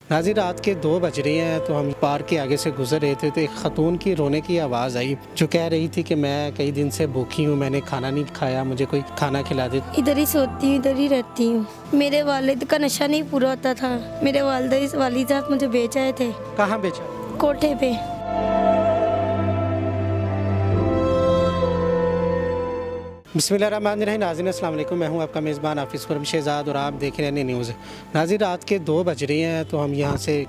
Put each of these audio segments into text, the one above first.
नाज़रीन, रात के 2 बज रहे हैं तो हम पार्क के आगे से गुजर रहे थे तो एक ख़तून की रोने की आवाज़ आई जो कह रही थी कि मैं कई दिन से भूखी हूँ, मैंने खाना नहीं खाया, मुझे कोई खाना खिला दे। इधर ही सोती हूँ, इधर ही रहती हूँ। मेरे वालिद का नशा नहीं पूरा होता था। मेरे वालिद साहब मुझे बेच आए थे कहाँ बेचा? कोठे पे। बिस्मिल्लाहिर्रहमानिर्रहीम। नाज़रीन अस्सलाम वालेकुम, मैं हूं आपका मेज़बान हाफिज़ खुरम शहज़ाद और आप देख रहे हैं न्यूज़। नाज़रीन, रात के 2 बज रहे हैं तो हम यहां से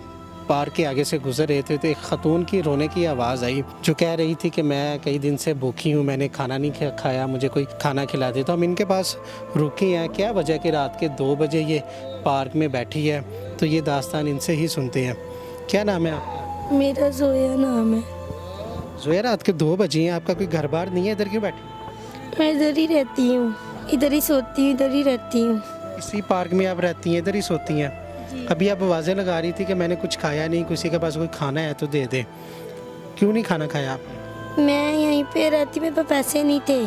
पार्क के आगे से गुजर रहे थे तो एक ख़तून की रोने की आवाज़ आई जो कह रही थी कि मैं कई दिन से भूखी हूँ, मैंने खाना नहीं खाया, मुझे कोई खाना खिला दे। तो हम इनके पास रुके हैं, क्या वजह कि रात के 2 बजे ये पार्क में बैठी है, तो ये दास्तान इनसे ही सुनते हैं। क्या नाम है आपका? मेरा जोया नाम है। ज़ोया, रात के 2 बजे हैं, आपका कोई घर बार नहीं है, इधर क्यों बैठी? मैं इधर ही रहती हूँ, इधर ही सोती हूँ, इधर ही रहती हूँ। इसी पार्क में आप रहती हैं, इधर ही सोती हैं? अभी आप आवाज़ें लगा रही थी कि मैंने कुछ खाया नहीं, किसी के पास कोई खाना है तो दे दे। क्यों नहीं खाना खाया आपने? मैं यहीं पे रहती, मेरे पास पैसे नहीं थे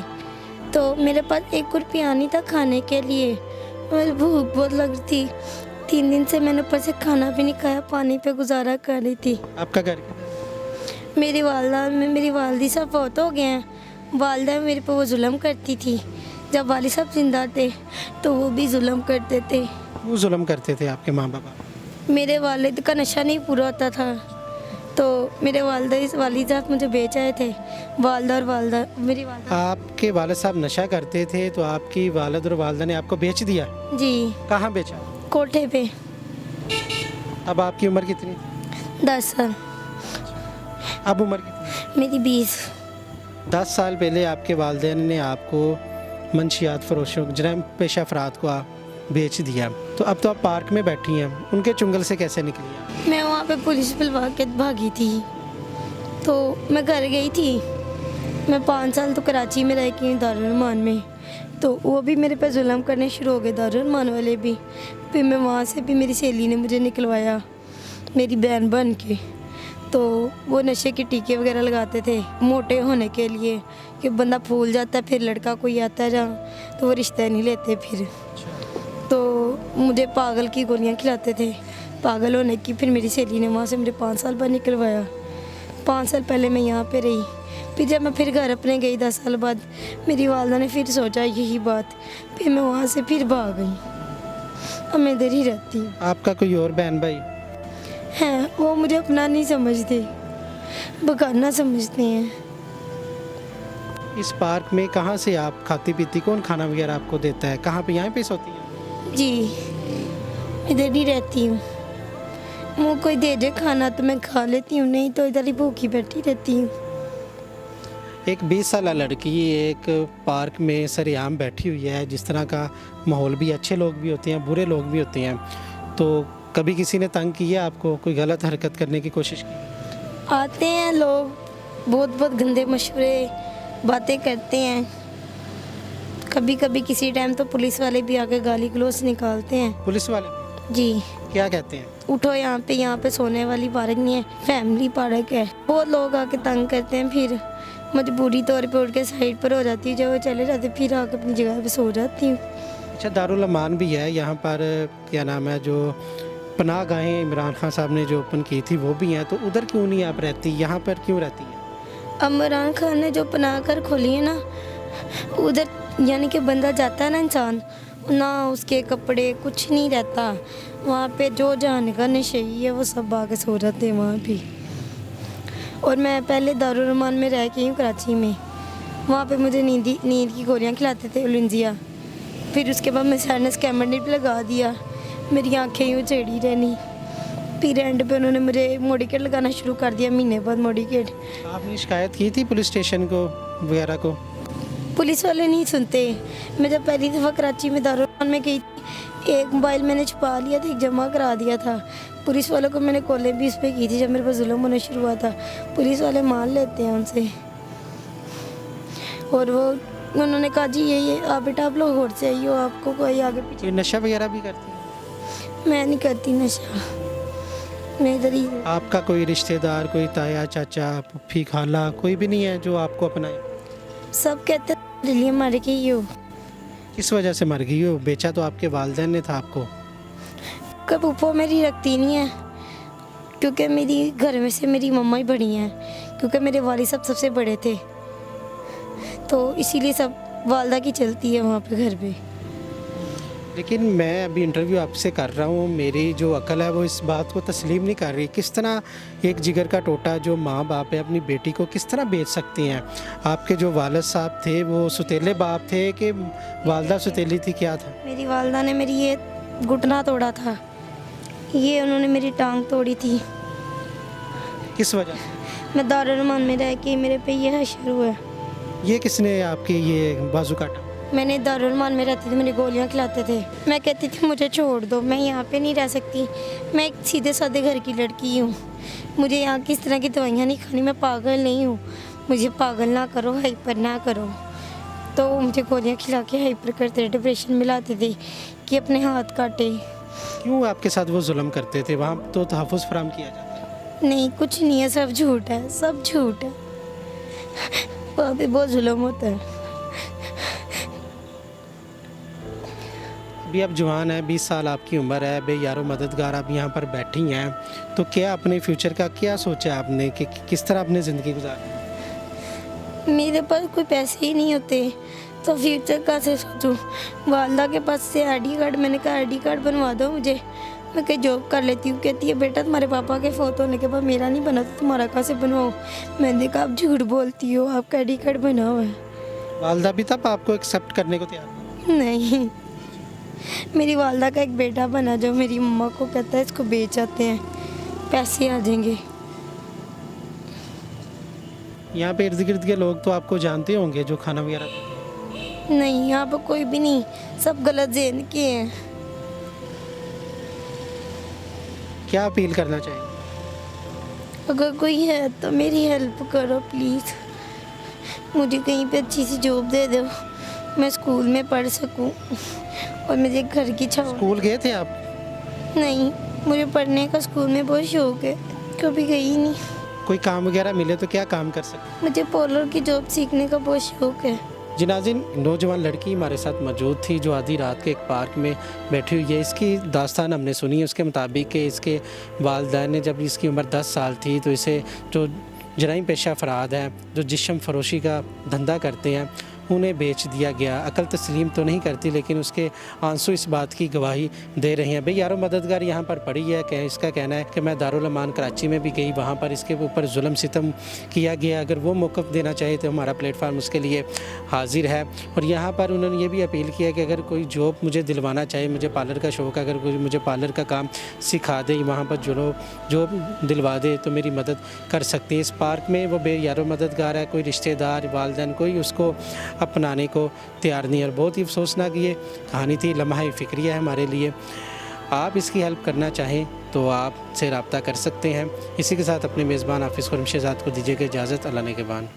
तो मेरे पास 1 रुपया नहीं था खाने के लिए। मुझे भूख बहुत लग रही थी। 3 दिन से मैंने ऊपर से खाना भी नहीं खाया, पानी पे गुजारा कर रही थी। आपका घर किधर? मेरी वालदी साहब बहुत हो गए हैं। वालदा मेरे पे वो जुल्म करती थी। जब वालिद साहब जिंदा थे तो वो भी जुल्म करते थे। वो जुल्म करते थे आपके माँ बाप? मेरे वालिद का नशा नहीं पूरा होता था तो मेरे वालिद साहब मुझे बेच आए थे। मेरी वालदा। आपके वालिद साहब नशा करते थे तो आपकी वालिद और वालदा ने आपको बेच दिया? जी, कहाँ बेचा? कोठे पे। अब आपकी उम्र कितनी? 10 साल। अब उम्र कितनी? मेरी 20। 10 साल पहले आपके वालिदैन ने आपको मंशियात फरोशों, जराइम पेशा अफराद को बेच दिया, तो अब तो आप पार्क में बैठी हैं, उनके चुंगल से कैसे निकली आप? मैं वहाँ पे पुलिस बुलवा के भागी थी तो मैं घर गई थी। मैं 5 साल तो कराची में रह गई, दारुल अमान में। तो वो भी मेरे पे जुल्म करने शुरू हो गए, दारुल अमान वाले भी। फिर मैं वहाँ से भी, मेरी सहेली ने मुझे निकलवाया, मेरी बहन बन के। तो वो नशे के टीके वगैरह लगाते थे मोटे होने के लिए कि बंदा फूल जाता है, फिर लड़का कोई आता है जहाँ तो वो रिश्ता नहीं लेते। फिर तो मुझे पागल की गोलियां खिलाते थे, पागल होने की। फिर मेरी सहेली ने वहाँ से मुझे 5 साल बाद निकलवाया। 5 साल पहले मैं यहाँ पे रही। फिर जब मैं फिर घर अपने गई 10 साल बाद, मेरी वालदा ने फिर सोचा यही बात, फिर मैं वहाँ से फिर भाग गई। अब मैं इधर ही रहती हूँ। आपका कोई और बहन भाई? हैं, वो मुझे अपना नहीं समझते, बगाना समझते हैं। इस पार्क में कहाँ से आप खाती पीती, कौन खाना वगैरह आपको देता है? कहाँ पे, यहाँ पे सोती हैं? जी, इधर ही रहती हूँ। वो कोई दे दे खाना तो मैं खा लेती हूँ, नहीं तो इधर ही भूखी बैठी रहती हूँ। एक 20 साल लड़की एक पार्क में सरेआम बैठी हुई है, जिस तरह का माहौल भी, अच्छे लोग भी होते हैं, बुरे लोग भी होते हैं, तो कभी किसी ने तंग किया आपको, कोई गलत हरकत करने की कोशिश की? आते हैं लोग, बहुत बहुत गंदे मशवरे बातें करते हैं। कभी कभी किसी टाइम तो पुलिस वाले भी आके गाली गलौज निकालते हैं। पुलिस वाले? जी। क्या कहते हैं? उठो, यहाँ पे सोने वाली पार्क नहीं है, फैमिली पार्क है। बहुत लोग आके तंग करते हैं, फिर मजबूरी तौर पे उठ के साइड पर हो जाती है। जब वो चले जाते फिर आके अपनी जगह पे सो जाती हूँ। अच्छा, दारुल अमान भी है यहाँ पर, क्या नाम है, जो पनाह गाहें इमरान खान साहब ने जो ओपन की थी वो भी हैं, तो उधर क्यों नहीं आप रहती, यहाँ पर क्यों रहती हैं? इमरान खान ने जो पनाह कर खोली है ना, उधर यानी कि बंदा जाता है ना, इंसान ना, उसके कपड़े कुछ नहीं रहता वहाँ पे। जो जाने का नशेई है वो सब आके सो जाते हैं वहाँ पे। और मैं पहले दारुल अमान में रह के हूँ कराची में, वहाँ पे मुझे नींद की गोलियाँ खिलाते थे, उलंजिया। फिर उसके बाद मैं साइनस कैमरनेट लगा दिया, मेरी आंखें यूँ चढ़ी रहनी। फिर एंड पे उन्होंने मुझे मोडिकेट लगाना शुरू कर दिया, महीने बाद मोडिकेट। आपने शिकायत की थी पुलिस स्टेशन को वगैरह को? पुलिस वाले नहीं सुनते। मैं जब पहली दफ़ा कराची में दारुल अमान में गई थी, एक मोबाइल मैंने छुपा लिया था, एक जमा करा दिया था। पुलिस वालों को मैंने कॉलें भी इस पर की थी जब मेरे पास जुल्म होना शुरू हुआ था। पुलिस वाले मान लेते हैं उनसे। और वो उन्होंने कहा जी ये आप बेटा आप लोग और से आइए, आपको कोई आगे पीछे। कोई नशा वगैरह भी करती है? मैं नहीं करती नशा, मैं इधर ही। आपका कोई रिश्तेदार, कोई ताया चाचा फूफी खाला कोई भी नहीं है जो आपको अपनाए? सब कहते लिए मर गई हो। किस वजह से मर गई हो? बेचा तो आपके वालिदैन ने था आपको। कब उपो मेरी रखती नहीं है, क्योंकि मेरी घर में से मेरी मम्मा ही बड़ी हैं, क्योंकि मेरे वालिद साहब सबसे बड़े थे, तो इसीलिए सब वालदा की चलती है वहाँ पे घर पे। लेकिन मैं अभी इंटरव्यू आपसे कर रहा हूँ, मेरी जो अकल है वो इस बात को तस्लीम नहीं कर रही। किस तरह एक जिगर का टोटा जो माँ बाप है अपनी बेटी को किस तरह बेच सकती हैं? आपके जो वालिद साहब थे वो सुतीले बाप थे कि वालदा सुतीली थी, क्या था? मेरी वालदा ने मेरी ये घुटना तोड़ा था, ये उन्होंने मेरी टांग तोड़ी थी। किस वजह से? मैं दारुल-उलूम में रह के मेरे पे ये हशर हुआ। ये किसने आपके ये बाजू काटा? मैंने दारुल-उलूम में रहती थी, मैंने गोलियां खिलाते थे। मैं कहती थी मुझे छोड़ दो, मैं यहाँ पे नहीं रह सकती, मैं एक सीधे साधे घर की लड़की हूँ, मुझे यहाँ की इस तरह की दवाइयाँ नहीं खानी, मैं पागल नहीं हूँ, मुझे पागल ना करो, हाइपर ना करो। तो मुझे गोलियाँ खिला के हाइपर करते, डिप्रेशन में लाते थे कि अपने हाथ काटे। क्यों आपके साथ वो जुल्म करते थे? वहाँ तो तहफ़्फ़ुज़ फराहम किया जाता है। नहीं, कुछ नहीं है, सब झूठ है, सब झूठ है, वहाँ पे बहुत जुल्म होता है। अभी आप जवान हैं, 20 साल आपकी उम्र है, बे यारो मददगार आप यहाँ पर बैठी हैं, तो क्या अपने फ्यूचर का क्या सोचा आपने कि किस तरह अपनी ज़िंदगी गुजारनी? मेरे पास कोई पैसे ही नहीं होते, तो फ्यूचर का से सोचूं। वालदा के पास से आईडी कार्ड, मैंने कहा आईडी कार्ड बनवा दो मुझे, मैं कहीं जॉब कर लेती हूँ। कहती है बेटा तुम्हारे पापा के फोटो होने के बाद मेरा नहीं बना तो तुम्हारा कहाँ से बनवाओ? मैंने कहा आप झूठ बोलती हो, आपका आईडी कार्ड बना हुआ है। वालदा भी तब आपको एक्सेप्ट करने को तैयार नहीं, मेरी वालदा का एक बेटा बना जो मेरी मम्मा को कहता है इसको बेच आते हैं, पैसे आ जाएंगे। यहाँ पे इर्द गिर्द के लोग तो आपको जानते होंगे जो खाना वगैरह? नहीं, यहाँ पर कोई भी नहीं, सब गलत ज़हन के हैं। क्या अपील करना चाहिए? अगर कोई है तो मेरी हेल्प करो प्लीज़, मुझे कहीं पे अच्छी सी जॉब दे दो, मैं स्कूल में पढ़ सकूं और मुझे घर की छाव। स्कूल गए थे आप? नहीं, मुझे पढ़ने का स्कूल में बहुत शौक है, कभी गई नहीं। कोई काम वगैरह मिले तो क्या काम कर सकते? मुझे पोलर की जॉब सीखने का बहुत शौक है। जी नाज़रीन, नौजवान लड़की हमारे साथ मौजूद थी जो आधी रात के एक पार्क में बैठी हुई है। इसकी दास्तान हमने सुनी है, उसके मुताबिक कि इसके वालिदैन ने जब इसकी उम्र 10 साल थी तो इसे जो जराइम पेशा अफराद हैं जो जिस्म फरोशी का धंधा करते हैं उन्हें बेच दिया गया। अकल तस्लीम तो नहीं करती लेकिन उसके आंसू इस बात की गवाही दे रहे हैं। भाई यारो मददगार यहाँ पर पड़ी है कि इसका कहना है कि मैं दारुल अमान कराची में भी गई, वहाँ पर इसके ऊपर जुल्म सितम किया गया। अगर वो मौक़िफ़ देना चाहे तो हमारा प्लेटफार्म उसके लिए हाजिर है। और यहाँ पर उन्होंने ये भी अपील किया कि अगर कोई जॉब मुझे दिलवाना चाहे, मुझे पार्लर का शौक़ है, अगर कोई मुझे पार्लर का काम सिखा दे, वहाँ पर जॉब दिलवा दे तो मेरी मदद कर सकती है। इस पार्क में वो बेयारो मददगार है, कोई रिश्तेदार वालिदैन कोई उसको अपनाने को तैयार नहीं है। और बहुत ही अफसोसनाक ये कहानी थी, लम्हा फ़िक्रिया है हमारे लिए। आप इसकी हेल्प करना चाहें तो आपसे रब्ता कर सकते हैं। इसी के साथ अपने मेज़बान हाफिज़ खुर्रम शहज़ाद को दीजिएगा इजाज़त। अल्लाह ने के बान।